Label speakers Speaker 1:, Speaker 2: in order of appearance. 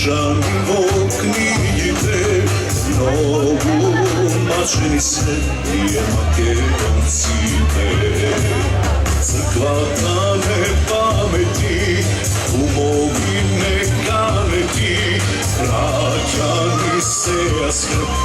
Speaker 1: Žani oknijte novu mačeni se prije Makedoncite. Crkva tane pameti, umovi ne kaneti, vraćani se jasno.